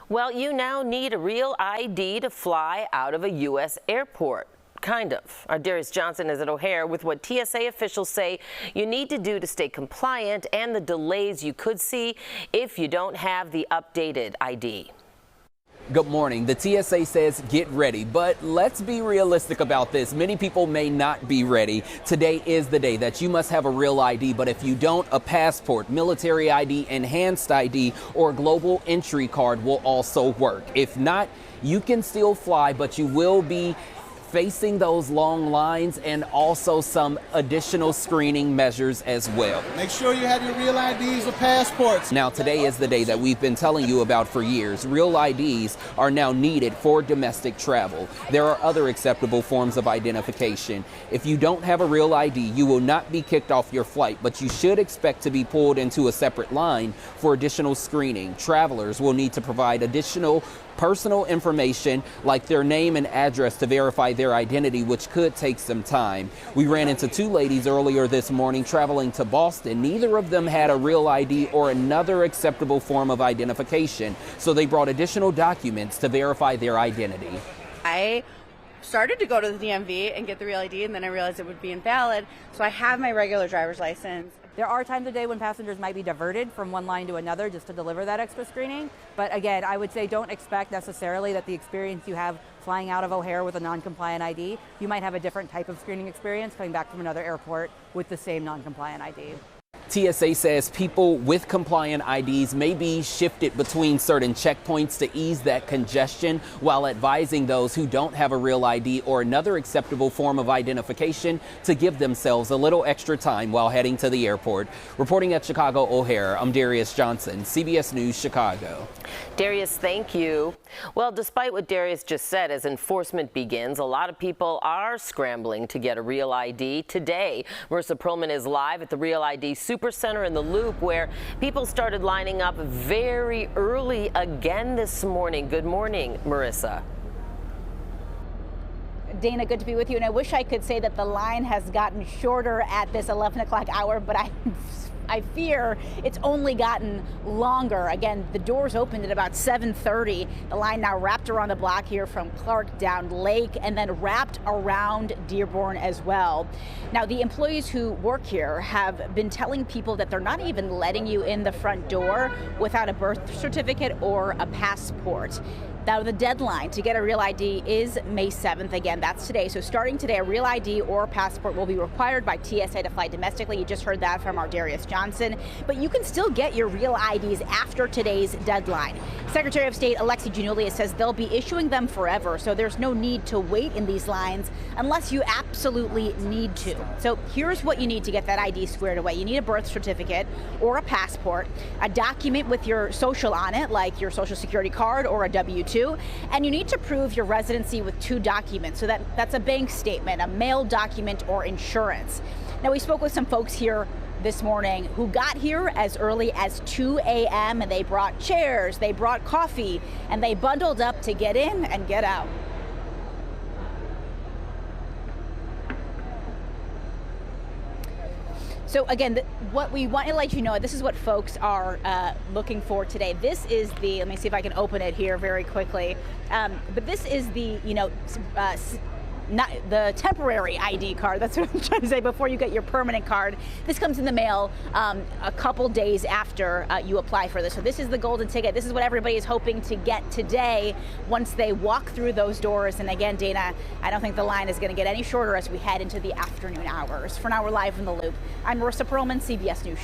Well, you now need a real ID to fly out of a U.S. airport. Kind of. Our Darius Johnson is at O'Hare with what TSA officials say you need to do to stay compliant and the delays you could see if you don't have the updated ID. Good morning. The TSA says get ready, but let's be realistic about this. Many people may not be ready. Today is the day that you must have a real ID, but if you don't, a passport, military ID, enhanced ID, or global entry card will also work. If not, you can still fly, but you will be facing those long lines and also some additional screening measures as well. Make sure you have your real IDs or passports. Now, today is the day that we've been telling you about for years. Real IDs are now needed for domestic travel. There are other acceptable forms of identification. If you don't have a real ID, you will not be kicked off your flight, but you should expect to be pulled into a separate line for additional screening. Travelers will need to provide additional personal information like their name and address to verify their identity, which could take some time. We ran into two ladies earlier this morning traveling to Boston. Neither of them had a real ID or another acceptable form of identification, so they brought additional documents to verify their identity. I started to go to the DMV and get the real ID, and then I realized it would be invalid, so I have my regular driver's license. There are times of day when passengers might be diverted from one line to another just to deliver that extra screening. But again, I would say don't expect necessarily that the experience you have flying out of O'Hare with a non-compliant ID, you might have a different type of screening experience coming back from another airport with the same non-compliant ID. TSA says people with compliant IDs may be shifted between certain checkpoints to ease that congestion, while advising those who don't have a real ID or another acceptable form of identification to give themselves a little extra time while heading to the airport. Reporting at Chicago O'Hare, I'm Darius Johnson, CBS News, Chicago. Darius, thank you. Well, despite what Darius just said, as enforcement begins, a lot of people are scrambling to get a real ID. Today, Marissa Perlman is live at the Real ID Super Center in the Loop, where people started lining up very early again this morning. Good morning, Marissa. Dana, good to be with you. And I wish I could say that the line has gotten shorter at this 11 o'clock hour, but I fear it's only gotten longer. Again, the doors opened at about 7:30. The line now wrapped around the block here from Clark down Lake and then wrapped around Dearborn as well. Now, the employees who work here have been telling people that they're not even letting you in the front door without a birth certificate or a passport. Now, the deadline to get a real ID is May 7th. Again, that's today. So starting today, a real ID or a passport will be required by TSA to fly domestically. You just heard that from our Darius Johnson. But you can still get your real IDs after today's deadline. Secretary of State Alexi Giannulli says they'll be issuing them forever. So there's no need to wait in these lines unless you absolutely need to. So here's what you need to get that ID squared away. You need a birth certificate or a passport, a document with your social on it, like your social security card or a W-2. And you need to prove your residency with two documents. So that's a bank statement, a mail document, or insurance. Now, we spoke with some folks here this morning who got here as early as 2 a.m. and they brought chairs, they brought coffee, and they bundled up to get in and get out. So again, what we want to let you know, this is what folks are looking for today. This is the, let me see if I can open it here very quickly. But this is the, not the temporary ID card. That's what I'm trying to say, before you get your permanent card. This comes in the mail a couple days after you apply for this. So this is the golden ticket. This is what everybody is hoping to get today once they walk through those doors. And again, Dana, I don't think the line is going to get any shorter as we head into the afternoon hours. For now, we're live in the Loop. I'm Marissa Perlman, CBS News.